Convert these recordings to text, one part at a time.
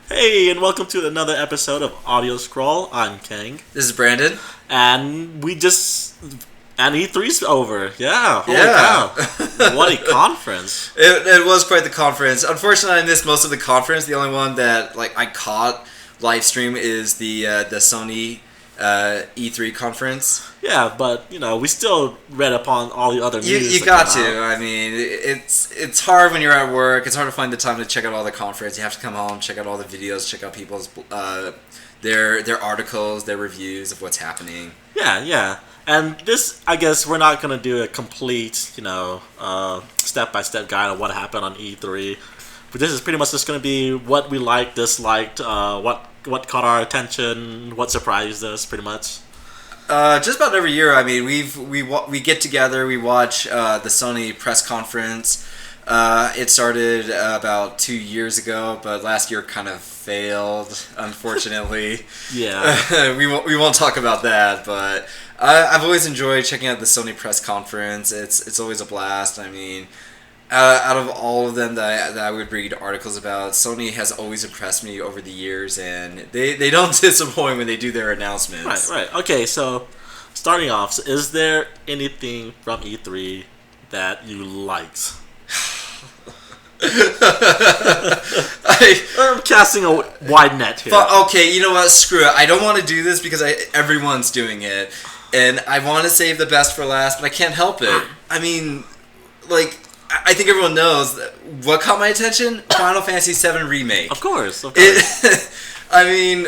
Hey, and welcome to another episode of Audio Scrawl. I'm Kang, This is Brandon. and E3's over. Yeah, holy Yeah. cow! What a conference! It was quite the conference. Unfortunately, I missed most of the conference. The only one that I caught live stream is the Sony E3 conference. Yeah, but we still read upon all the other news. You that got came to. out. I mean, it's hard when you're at work. It's hard to find the time to check out all the conference. You have to come home, check out all the videos, check out people's their articles, their reviews of what's happening. Yeah. And this, I guess, we're not gonna do a complete, step-by-step guide of what happened on E3. But this is pretty much just gonna be what we liked, disliked, what caught our attention, what surprised us, pretty much. Just about every year. I mean, we get together, we watch the Sony press conference. It started about 2 years ago, but last year kind of failed, unfortunately. Yeah. we won't talk about that, but I've always enjoyed checking out the Sony press conference. It's always a blast. I mean, out of all of them that I would read articles about, Sony has always impressed me over the years, and they don't disappoint when they do their announcements. Right. Okay, so starting off, so is there anything from E3 that you liked? I'm casting a wide net here. Okay, you know what? Screw it. I don't want to do this because everyone's doing it, and I want to save the best for last, but I can't help it. I mean, I think everyone knows what caught my attention. Final Fantasy VII Remake. Of course. I mean,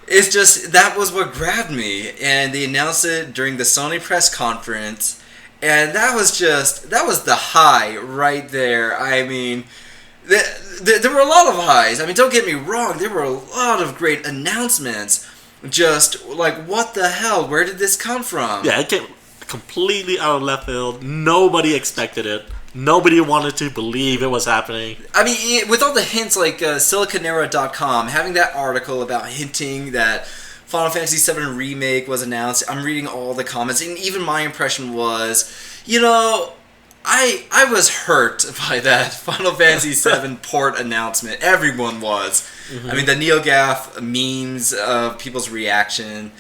it's just that was what grabbed me, and they announced it during the Sony press conference. And that was the high right there. I mean, there were a lot of highs. I mean, don't get me wrong. There were a lot of great announcements. Just like, what the hell? Where did this come from? Yeah, it came completely out of left field. Nobody expected it. Nobody wanted to believe it was happening. I mean, with all the hints, like Siliconera.com, having that article about hinting that Final Fantasy VII Remake was announced. I'm reading all the comments, and even my impression was, I was hurt by that Final Fantasy VII port announcement. Everyone was. Mm-hmm. I mean, the NeoGAF memes of people's reaction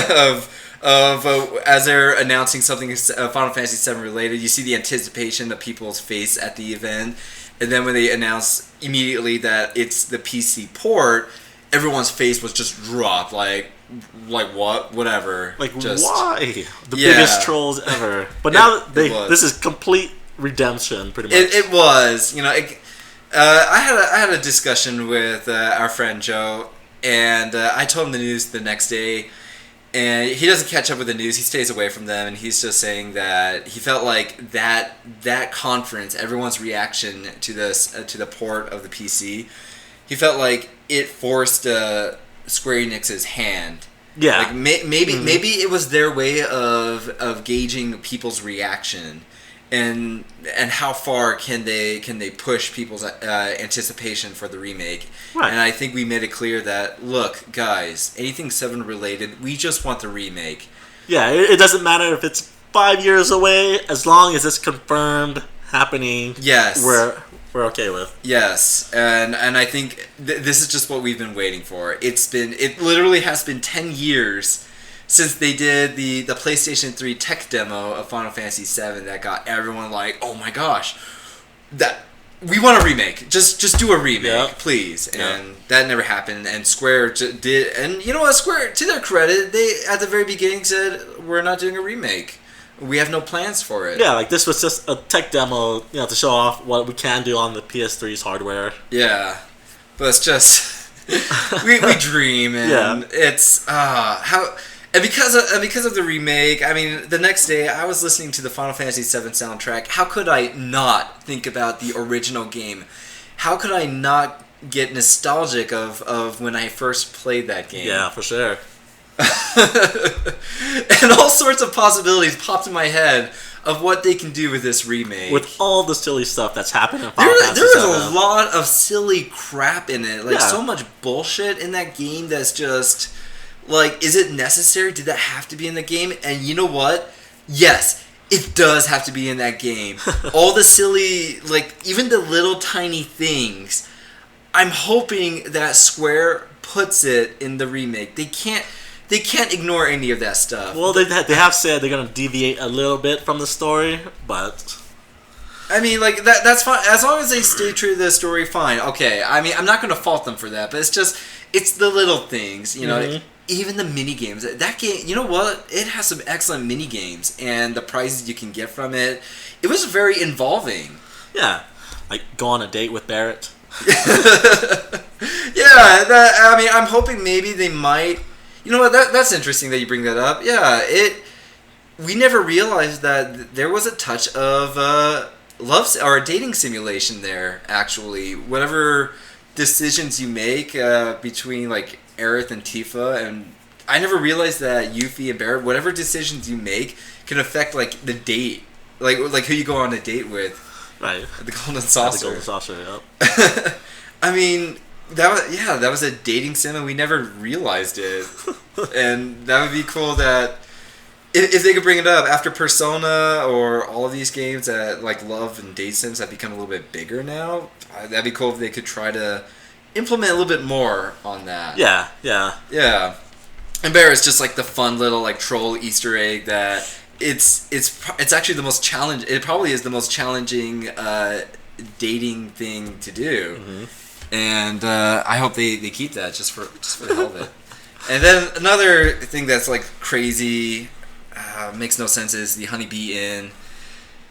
of as they're announcing something Final Fantasy VII related. You see the anticipation of people's face at the event, and then when they announce immediately that it's the PC port, everyone's face was just dropped, like what, whatever. Why? The biggest trolls ever. But now this is complete redemption, pretty much. It was, I had a discussion with our friend Joe, and I told him the news the next day, and he doesn't catch up with the news. He stays away from them, and he's just saying that he felt like that conference, everyone's reaction to this, to the port of the PC. He felt like it forced Square Enix's hand. Yeah. Like maybe it was their way of gauging people's reaction, and how far can they push people's anticipation for the remake. Right. And I think we made it clear that, look, guys, anything 7 related, we just want the remake. Yeah, it doesn't matter if it's 5 years away, as long as it's confirmed happening. Yes. We're okay with. Yes, and I think this is just what we've been waiting for. It literally has been 10 years since they did the PlayStation 3 tech demo of Final Fantasy VII that got everyone like, oh my gosh, that we want a remake. Just do a remake, please. And that never happened. And Square did. And you know what? Square, to their credit, they at the very beginning said, we're not doing a remake. We have no plans for it. Yeah, this was just a tech demo, to show off what we can do on the PS3's hardware. Yeah, but it's just we dream, and it's how. And because of the remake, I mean, the next day I was listening to the Final Fantasy VII soundtrack. How could I not think about the original game? How could I not get nostalgic of when I first played that game? Yeah, for sure. And all sorts of possibilities popped in my head of what they can do with this remake. With all the silly stuff that's happened in Final Fantasy There VII. is a lot of silly crap in it. So much bullshit in that game that's just... is it necessary? Did that have to be in the game? And you know what? Yes, it does have to be in that game. All the silly... even the little tiny things I'm hoping that Square puts it in the remake. They can't ignore any of that stuff. Well, they have said they're gonna deviate a little bit from the story, but I mean, like that's fine as long as they stay true to the story. Fine, okay. I mean, I'm not gonna fault them for that, but it's the little things, you know. Mm-hmm. Even the mini games. That game, you know what? It has some excellent mini games, and the prizes you can get from it. It was very involving. yeah, like go on a date with Barrett. Yeah, I mean, I'm hoping maybe they might. You know what? That's interesting that you bring that up. Yeah, we never realized that there was a touch of love or a dating simulation there. Actually, whatever decisions you make between like Aerith and Tifa, and I never realized that Yuffie and Barrett, whatever decisions you make, can affect like the date, like who you go on a date with. Right. The Golden Saucer. The Golden Saucer. Yep. I mean, that was a dating sim, and we never realized it. And that would be cool that if they could bring it up after Persona or all of these games that like love and date sims have become a little bit bigger now. That'd be cool if they could try to implement a little bit more on that. Yeah. Yeah. And Bear is just like the fun little like troll Easter egg that it's actually the most challenge. It probably is the most challenging dating thing to do. Mm-hmm. And I hope they keep that just for the hell of it. And then another thing that's like crazy, makes no sense is the Honeybee Inn.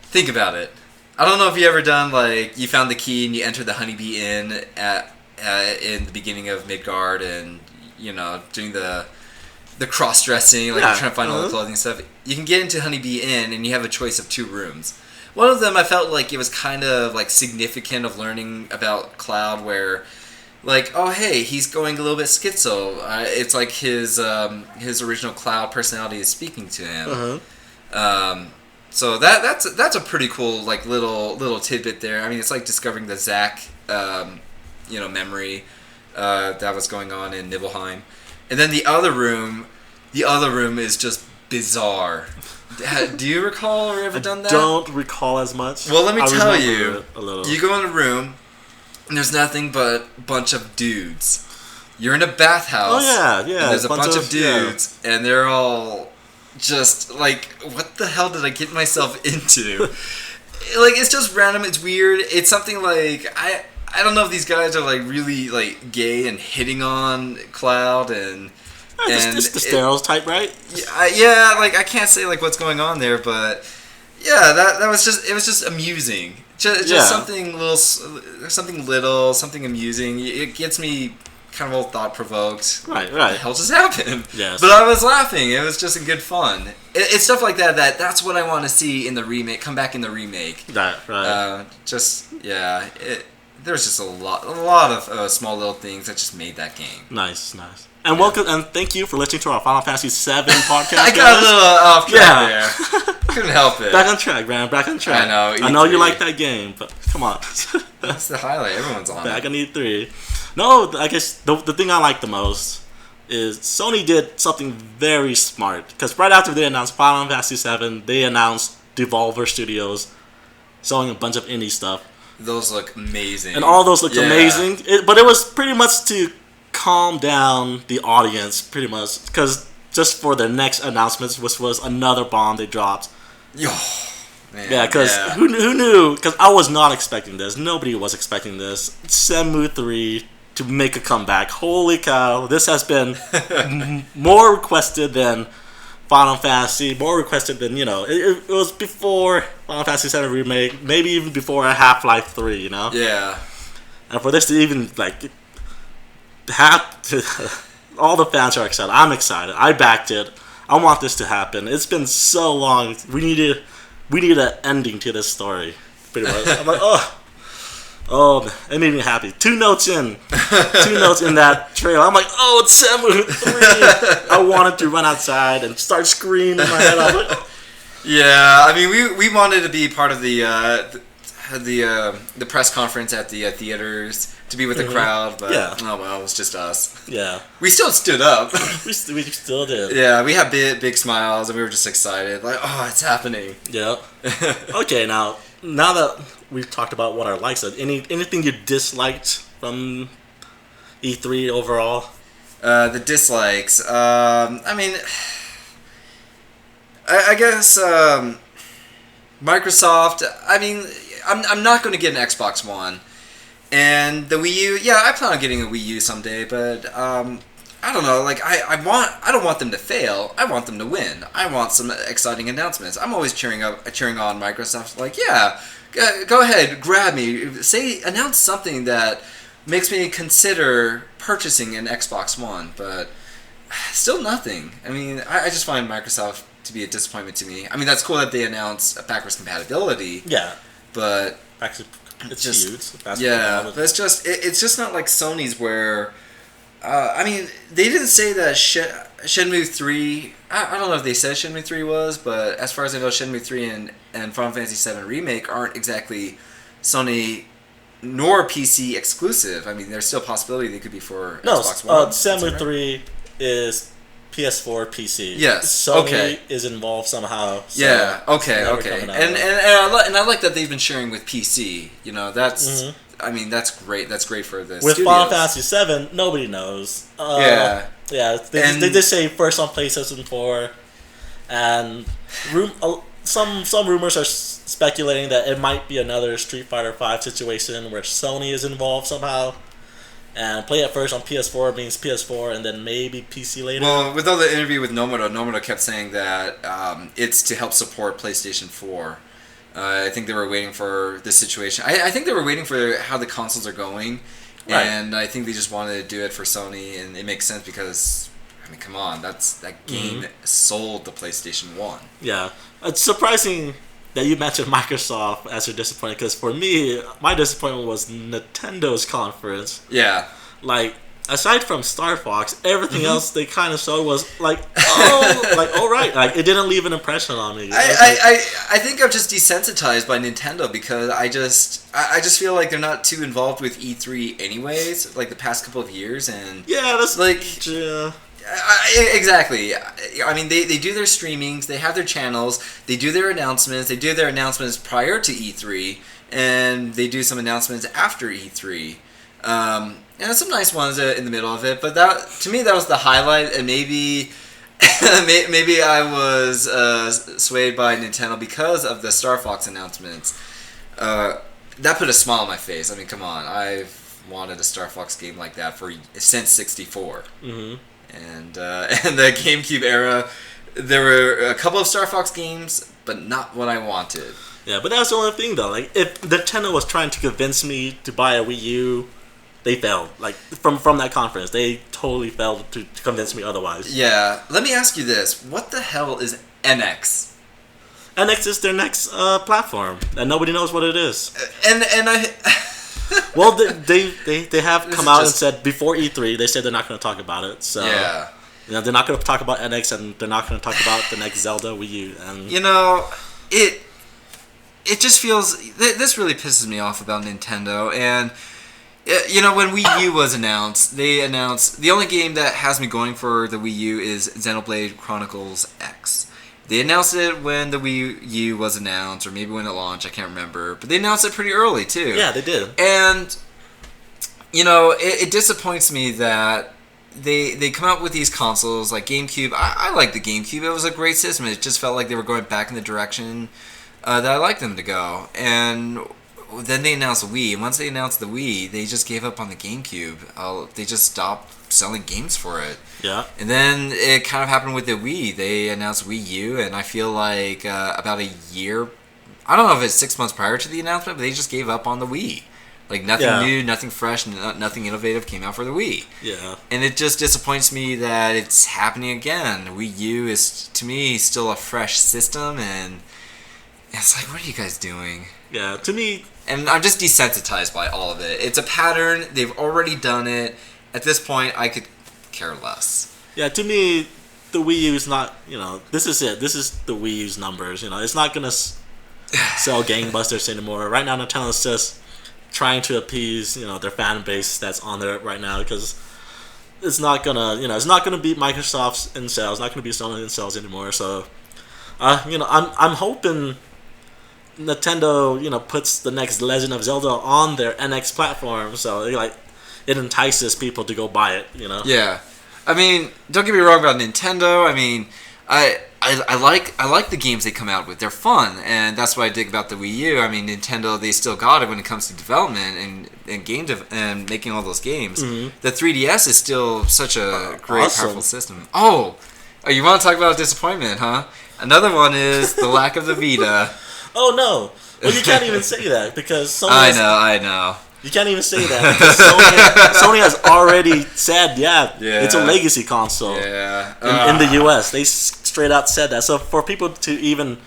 Think about it. I don't know if you ever done like you found the key and you entered the Honeybee Inn in the beginning of Midgard, and you know doing the cross dressing, like you're trying to find all the clothing and stuff. You can get into Honeybee Inn and you have a choice of 2 rooms. One of them I felt like it was kind of like significant of learning about Cloud, where like, oh hey, he's going a little bit schizo. It's like his original Cloud personality is speaking to him. So that's a pretty cool like little tidbit there. I mean, it's like discovering the Zack memory that was going on in Nibelheim. And then the other room is just bizarre. Do you recall or ever done that? I don't recall as much. Well, let me tell you. A little. You go in a room, and there's nothing but a bunch of dudes. You're in a bathhouse. Oh, yeah. And there's a bunch of dudes, and they're all just like, what the hell did I get myself into? Like, it's just random. It's weird. It's something like, I don't know if these guys are like really like gay and hitting on Cloud and it's the stereotype, right? Yeah, like I can't say like what's going on there, but yeah, that was just amusing. Just something something amusing. It gets me kind of all thought provoked. Right. What the hell just happened? Yes. But I was laughing. It was just a good fun. It's stuff like that's what I want to see in the remake. Come back in the remake. Right. There's just a lot of small little things that just made that game. Nice. And welcome, and thank you for listening to our Final Fantasy VII podcast. I got a little off track there. Couldn't help it. Back on track, man. Back on track. I know. I know you like that game, but come on. That's the highlight. Everyone's on Back it. on E3. No, I guess the thing I like the most is Sony did something very smart. Because right after they announced Final Fantasy VII, they announced Devolver Studios selling a bunch of indie stuff. Those look amazing. And all those looked amazing. But it was pretty much to calm down the audience, pretty much. Because just for their next announcements, which was another bomb they dropped. Man, because who knew? Because I was not expecting this. Nobody was expecting this. Shenmue 3 to make a comeback. Holy cow. This has been more requested than Final Fantasy, more requested than, it was before Final Fantasy VII Remake, maybe even before Half-Life 3, Yeah. And for this to even, all the fans are excited. I'm excited. I backed it. I want this to happen. It's been so long. We needed an ending to this story, pretty much. I'm like, oh, it made me happy. 2 notes in that trailer. I'm like, oh, it's Shenmue 3. I wanted to run outside and start screaming in my head. I was like, Yeah, I mean, we wanted to be part of the press conference at the theaters to be with the crowd, but oh well, it was just us. Yeah, we still stood up. we still did. Yeah, we had big smiles, and we were just excited. Like, oh, it's happening. Yeah. Okay, now that we've talked about what our likes are, anything you disliked from E3 overall? The dislikes. I mean, I guess Microsoft. I mean, I'm not going to get an Xbox One, and the Wii U. Yeah, I plan on getting a Wii U someday, but I don't know. Like I don't want them to fail. I want them to win. I want some exciting announcements. I'm always cheering on Microsoft. Like, yeah, go ahead, grab me. Announce something that makes me consider purchasing an Xbox One, but still nothing. I mean, I just find Microsoft to be a disappointment to me. I mean, that's cool that they announced backwards compatibility. Yeah, but it's just huge. Yeah, but it's just not like Sony's where. I mean, they didn't say that Shenmue 3... I don't know if they said Shenmue 3 was, but as far as I know, Shenmue 3 and Final Fantasy 7 Remake aren't exactly Sony nor PC exclusive. I mean, there's still a possibility they could be for Xbox One. Shenmue 3 is PS4, PC. Yes, Sony is involved somehow. So yeah, okay. And I like that they've been sharing with PC. You know, that's... Mm-hmm. I mean, that's great. That's great for the with studios. Final Fantasy 7, nobody knows. Yeah. They just say first on PlayStation 4, and some rumors are speculating that it might be another Street Fighter 5 situation where Sony is involved somehow, and play it first on PS4 means PS4, and then maybe PC later. Well, with all the interview with Nomura kept saying that it's to help support PlayStation 4. I think they were waiting for this situation. I think they were waiting for how the consoles are going, right. And I think they just wanted to do it for Sony, and it makes sense because, I mean, come on, that game sold the PlayStation 1. Yeah, it's surprising that you mentioned Microsoft as your disappointment, because for me, my disappointment was Nintendo's conference. Yeah. Like, aside from Star Fox, everything else they kind of showed was like, all right. Like, it didn't leave an impression on me. I think I'm just desensitized by Nintendo because I just feel like they're not too involved with E3 anyways, like the past couple of years, and yeah, that's like yeah. Exactly. I mean, they do their streamings, they have their channels, they do their announcements, prior to E3, and they do some announcements after E3. And some nice ones in the middle of it, but that to me that was the highlight, and maybe I was swayed by Nintendo because of the Star Fox announcements. That put a smile on my face. I mean, come on, I've wanted a Star Fox game like that since '64. Mm-hmm. And the GameCube era, there were a couple of Star Fox games, but not what I wanted. Yeah, but that's the only thing though. Like, if Nintendo was trying to convince me to buy a Wii U, they failed. Like, from that conference, they totally failed to convince me otherwise. Yeah. Let me ask you this: what the hell is NX? NX is their next platform, and nobody knows what it is. And I. Well, they have come out and said before E3 they said they're not going to talk about it. So yeah, you know, they're not going to talk about NX, and they're not going to talk about the next Zelda Wii U. And you know, it just feels this really pisses me off about Nintendo. And you know, when Wii U was announced, they announced the only game that has me going for the Wii U is Xenoblade Chronicles X. They announced it when the Wii U was announced, or maybe when it launched, I can't remember. But they announced it pretty early, too. Yeah, they did. And, you know, it disappoints me that they come out with these consoles like GameCube. I like the GameCube. It was a great system. It just felt like they were going back in the direction that I liked them to go. And then they announced the Wii. And once they announced the Wii, they just gave up on the GameCube. They just stopped selling games for it. Yeah. And then it kind of happened with the Wii. They announced Wii U, and I feel like about a year, I don't know if it's 6 months prior to the announcement, but they just gave up on the Wii. Like, nothing new, nothing fresh, nothing innovative came out for the Wii. Yeah. And it just disappoints me that it's happening again. Wii U is, to me, still a fresh system, and it's like, what are you guys doing? Yeah, to me... And I'm just desensitized by all of it. It's a pattern. They've already done it. At this point, I could care less. Yeah, to me, the Wii U is not, you know, this is it. This is the Wii U's numbers. You know, it's not going to sell gangbusters anymore. Right now, Nintendo's just trying to appease, you know, their fan base that's on there right now, because it's not going to, you know, it's not going to beat Microsoft's in sales. It's not going to beat Sony in sales anymore. So, you know, I'm hoping Nintendo, you know, puts the next Legend of Zelda on their NX platform. So, like, it entices people to go buy it. Yeah, I mean, don't get me wrong about Nintendo. I mean, I like the games they come out with. They're fun, and that's what I dig about the Wii U. I mean, Nintendo, they still got it when it comes to development and and making all those games. Mm-hmm. The 3DS is still such a great, awesome. powerful system. Oh, you want to talk about disappointment, huh? Another one is the lack of the Vita. Oh no! Well, you can't even say that because Sony. I know. You can't even say that because Sony has already said, it's a legacy console. Yeah. In the US, they straight out said that. So for people to even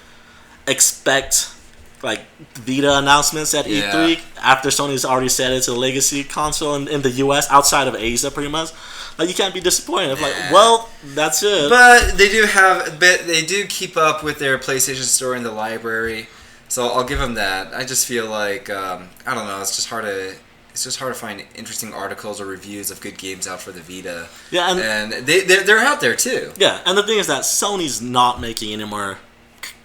expect like Vita announcements at E3 after Sony's already said it's a legacy console in the US outside of Asia, pretty much, like you can't be disappointed. It's like, well, that's it. But they do keep up with their PlayStation Store in the library. So I'll give them that. I just feel like I don't know. It's just hard to find interesting articles or reviews of good games out for the Vita. Yeah, and they're out there too. Yeah, and the thing is that Sony's not making any more.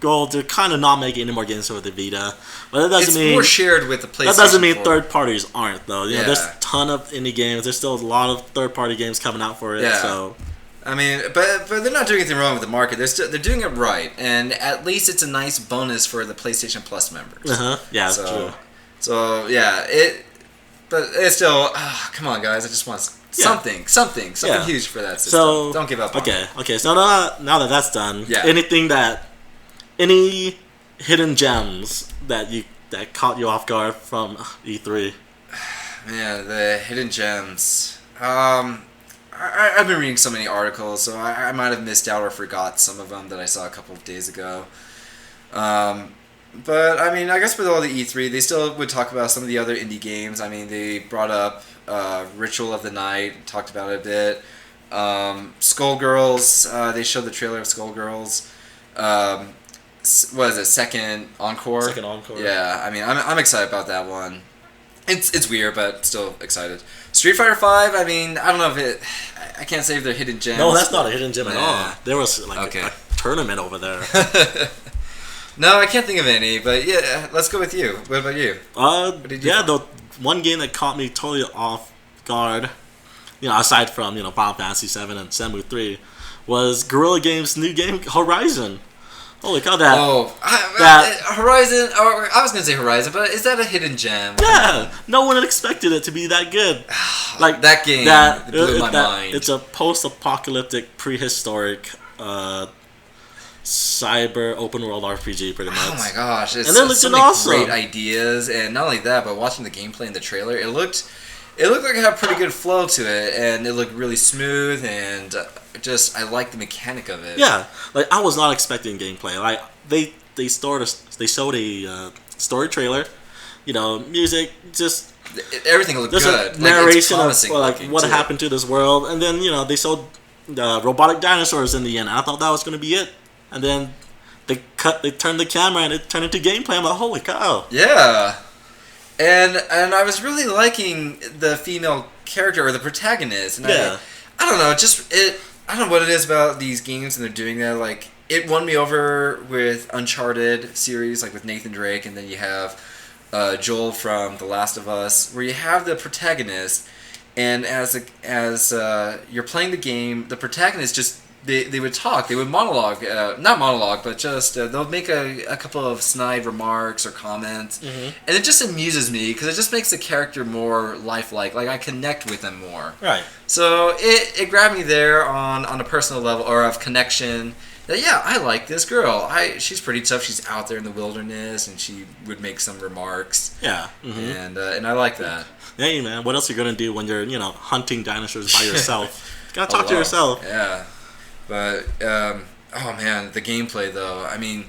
Well, they're kind of not making any more games for the Vita, but that doesn't mean it's more shared with the PlayStation. That doesn't mean third parties aren't though. There's a ton of indie games. There's still a lot of third party games coming out for it. Yeah. So. I mean, but they're not doing anything wrong with the market. They're doing it right, and at least it's a nice bonus for the PlayStation Plus members. Yeah, that's true. So yeah, but it's still. Come on, guys! I just want something huge for that system. So don't give up. Okay. So now that that's done, any hidden gems that caught you off guard from E3? Man, the hidden gems. I've been reading so many articles, so I might have missed out or forgot some of them that I saw a couple of days ago. But, I mean, I guess with all the E3, they still would talk about some of the other indie games. I mean, they brought up Ritual of the Night, talked about it a bit. Skullgirls, they showed the trailer of Skullgirls. What is it, Second Encore? Second Encore. Yeah, I mean, I'm excited about that one. It's weird, but still excited. Street Fighter 5, I mean, I don't know if I can't say if they're hidden gems. No, that's not a hidden gem at all. There was like a tournament over there. No, I can't think of any, but yeah, let's go with you. What about you? The one game that caught me totally off guard, aside from, Final Fantasy 7 and Shenmue 3, was Guerrilla Games' new game, Horizon. Holy cow, Horizon, or I was going to say Horizon, but is that a hidden gem? Yeah, no one expected it to be that good. Like that game blew my mind. It's a post-apocalyptic, prehistoric, cyber open world RPG, pretty much. Oh my gosh, and it looked so many awesome. Great ideas, and not only that, but watching the gameplay in the trailer, it looked like it had a pretty good flow to it, and it looked really smooth, and I like the mechanic of it. Yeah, like I was not expecting gameplay. Like they showed a story trailer, music, just everything looked good. Narration of what happened to this world, and then they showed the robotic dinosaurs in the end. I thought that was going to be it, and then they turned the camera and it turned into gameplay. I'm like, holy cow! Yeah. And I was really liking the female character or the protagonist. And I don't know, I don't know what it is about these games and they're doing that. Like, it won me over with Uncharted series, like with Nathan Drake, and then you have Joel from The Last of Us, where you have the protagonist, and as you're playing the game, the protagonist just they would talk, they would monologue, not monologue, but just they'll make a couple of snide remarks or comments, and it just amuses me because it just makes the character more lifelike. Like I connect with them more. Right. So it grabbed me there on a personal level or of connection. That I like this girl. She's pretty tough. She's out there in the wilderness, and she would make some remarks. Yeah. And I like that. Hey man, what else are you gonna do when you're hunting dinosaurs by yourself? You gotta talk to yourself. Yeah. But oh man, the gameplay though. I mean,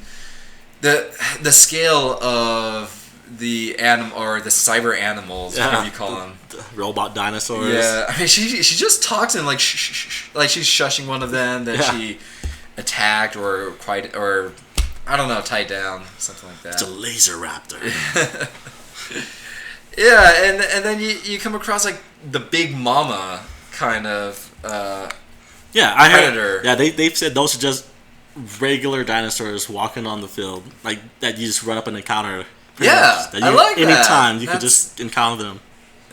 the scale of the animal or the cyber animals, whatever you call them, the robot dinosaurs. Yeah, I mean, she just talks and like shh, like she's shushing one of them that she attacked or I don't know, tied down, something like that. It's a laser raptor. Yeah, and then you come across like the big mama kind of. I predator. heard. Yeah, they've said those are just regular dinosaurs walking on the field, like that you just run up and encounter. Yeah, I like that. Anytime you could just encounter them.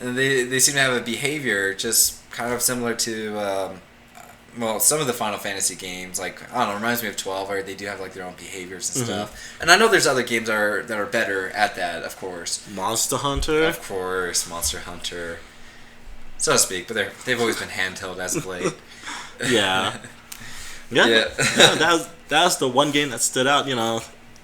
And they seem to have a behavior just kind of similar to some of the Final Fantasy games. Like, I don't know, it reminds me of 12, where they do have like their own behaviors and stuff. And I know there's other games that are better at that, of course. Monster Hunter, of course, Monster Hunter, so to speak. But they've always been handheld as of late. Yeah. That was the one game that stood out,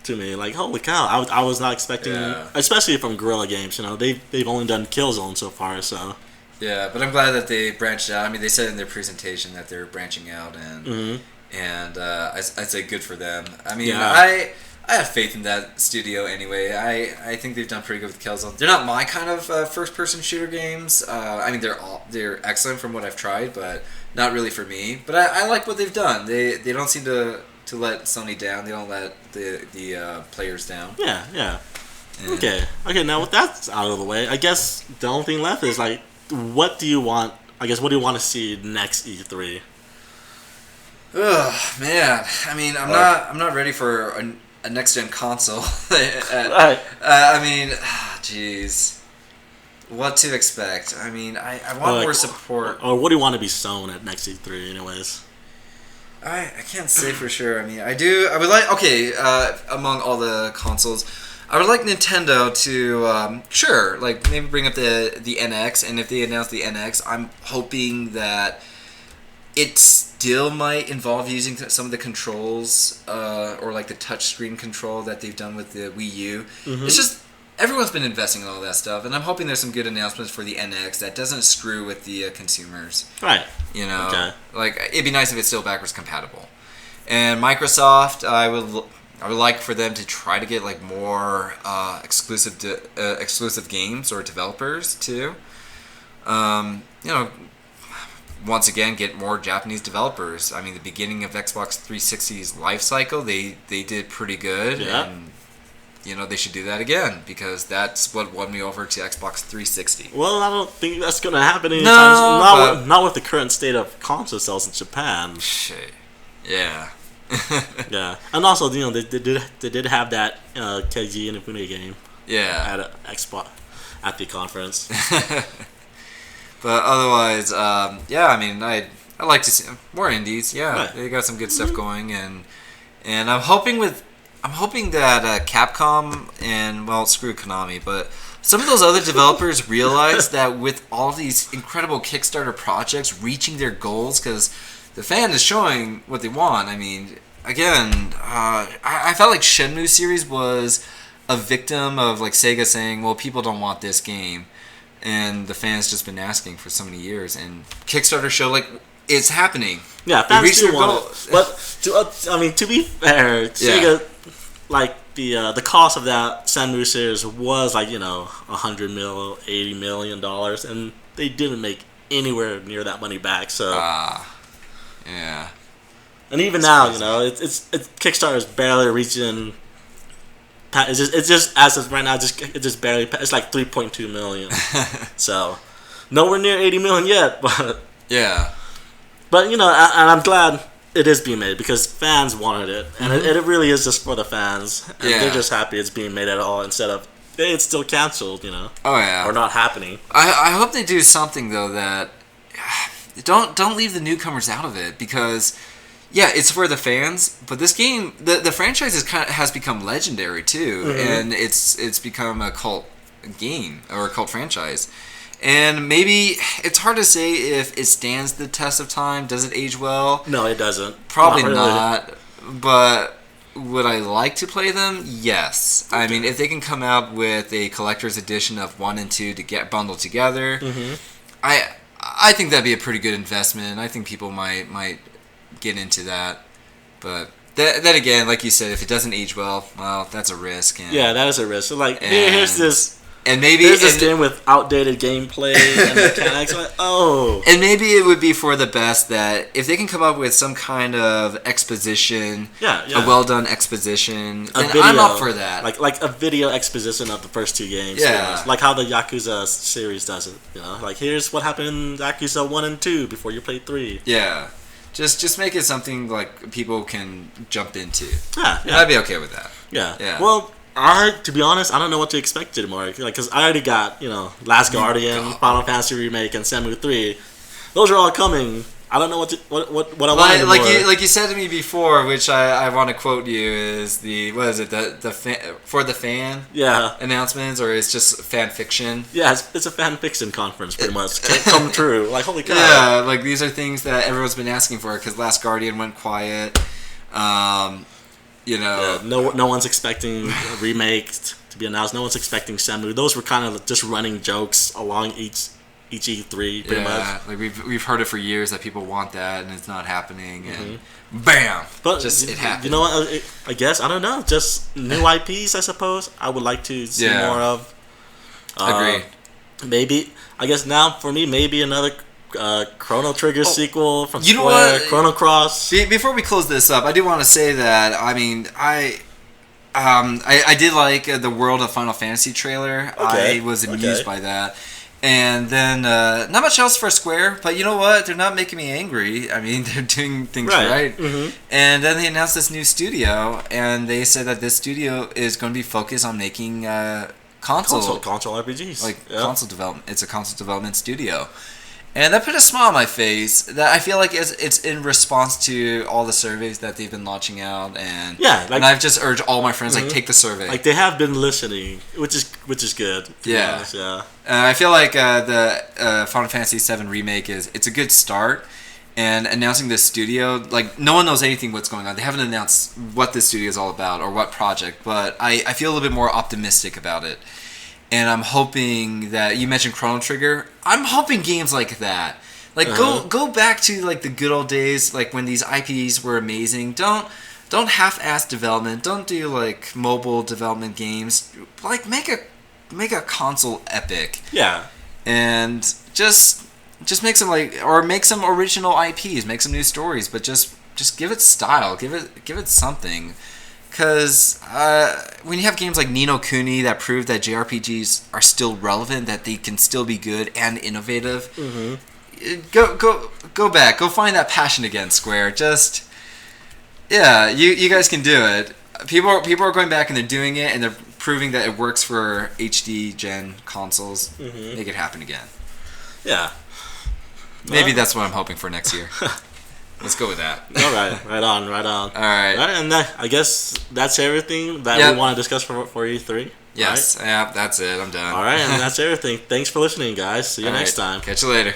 to me. Like, holy cow! I was not expecting, especially from Guerrilla Games. They've only done Killzone so far, so. Yeah, but I'm glad that they branched out. I mean, they said in their presentation that they're branching out, and I'd say good for them. I mean, I have faith in that studio anyway. I think they've done pretty good with Killzone. They're not my kind of first-person shooter games. I mean, they're excellent from what I've tried, but not really for me. But I like what they've done. They don't seem to let Sony down. They don't let the players down. Yeah. Okay. Now with that out of the way, I guess the only thing left is like, what do you want? I guess what do you want to see next E3? Ugh, man. I mean, I'm not ready for a next gen console. I mean, jeez. What to expect? I mean, I want more support. Or what do you want to be shown at next E3, anyways? I can't say for sure. I mean, I would like, among all the consoles, I would like Nintendo to, like maybe bring up the NX, and if they announce the NX, I'm hoping that it still might involve using some of the controls, or like the touchscreen control that they've done with the Wii U. It's just, everyone's been investing in all that stuff, and I'm hoping there's some good announcements for the NX that doesn't screw with the consumers. Right. Like, it'd be nice if it's still backwards compatible. And Microsoft, I would like for them to try to get like more exclusive games or developers too. Once again, get more Japanese developers. I mean, the beginning of Xbox 360's life cycle, they did pretty good. Yeah. And they should do that again, because that's what won me over to Xbox 360. Well, I don't think that's going to happen anytime soon. Not with the current state of console sales in Japan. Shit. Yeah. Yeah, and also they did have that KG Infinity game. Yeah. At Xbox at the conference. But otherwise, I mean, I'd like to see more indies. Yeah, right. They got some good stuff going, and I'm hoping that Capcom and screw Konami, but some of those other developers realize that with all these incredible Kickstarter projects reaching their goals, because the fan is showing what they want. I mean, again, I felt like Shenmue series was a victim of like Sega saying, well, people don't want this game, and the fans just been asking for so many years, and Kickstarter showed like it's happening. Yeah, fans do want it. But to be fair, Sega, like the cost of that Shenmue series was like $100 million, $80 million, and they didn't make anywhere near that money back. So. Yeah. And even now, it's Kickstarter is barely reaching. It's just as of right now, it just barely. It's like 3.2 million. So, nowhere near 80 million yet, but yeah. But and I'm glad it is being made, because fans wanted it, and it really is just for the fans, and they're just happy it's being made at all, instead of it's still canceled, Oh yeah. or not happening. I hope they do something though that. Don't leave the newcomers out of it, because it's for the fans, but this game, the franchise has become legendary too, and it's become a cult game or a cult franchise, and maybe it's hard to say if it stands the test of time. Does it age well? No, it doesn't. Probably not. But would I like to play them? Yes. I mean, if they can come out with a collector's edition of 1 and 2 to get bundled together, I think that'd be a pretty good investment. I think people might get into that. But then again, like you said, if it doesn't age well, that's a risk. And, that is a risk. So like, here's this. And maybe here's this game with outdated gameplay and mechanics. Like, and maybe it would be for the best that if they can come up with some kind of exposition, a well done exposition, then I'm up for that. Like a video exposition of the first 2 games. Yeah. Like how the Yakuza series does it. Like here's what happened in Yakuza 1 and 2 before you play 3. Yeah. Just make it something like people can jump into. Yeah. I'd be okay with that. Yeah. Yeah. Well, To be honest, I don't know what to expect anymore. Because I already got, Last Guardian, Final Fantasy Remake, and Shenmue 3. Those are all coming. I don't know what I want anymore. Like you said to me before, which I want to quote you, is for the fan announcements, or it's just fan fiction? Yeah, it's a fan fiction conference, pretty much. Can't come true. Like, holy cow. Yeah, like these are things that everyone's been asking for, because Last Guardian went quiet. No one's expecting a remake to be announced. No one's expecting Shenmue. Those were kind of just running jokes along each E3, pretty much. Like we've heard it for years that people want that, and it's not happening, and bam! But it happened. You know what? I guess, I don't know. Just new IPs, I suppose. I would like to see more of. Agreed. Maybe, I guess now for me, maybe another Chrono Trigger sequel from Square. Know what? Chrono Cross. Before we close this up, I do want to say that I did like the World of Final Fantasy trailer. Okay. I was amused by that. And then, not much else for Square, but you know what? They're not making me angry. I mean, they're doing things right. Mm-hmm. And then they announced this new studio, and they said that this studio is going to be focused on making console RPGs. Console development. It's a console development studio. And that put a smile on my face. That I feel like it's in response to all the surveys that they've been launching out, and and I've just urged all my friends take the survey. Like, they have been listening, which is good. Yeah. I feel like the Final Fantasy VII remake it's a good start, and announcing this studio, like, no one knows anything what's going on. They haven't announced what this studio is all about or what project, but I feel a little bit more optimistic about it. And I'm hoping that you mentioned Chrono Trigger. I'm hoping games like that, like go back to like the good old days, like when these IPs were amazing. Don't half-ass development. Don't do like mobile development games. Like make a console epic. Yeah. And just make some make some original IPs, make some new stories, but just give it style, give it something. Because when you have games like Ni no Kuni that prove that JRPGs are still relevant, that they can still be good and innovative, go back, go find that passion again, Square. You guys can do it. People are going back and they're doing it, and they're proving that it works for HD gen consoles. Make it happen again. Yeah. Maybe that's what I'm hoping for next year. Let's go with that. All right, right on. All right, and I guess that's everything that we want to discuss for E3. Yes, right? yeah, that's it. I'm done. All right, and that's everything. Thanks for listening, guys. See you next time. Catch you later.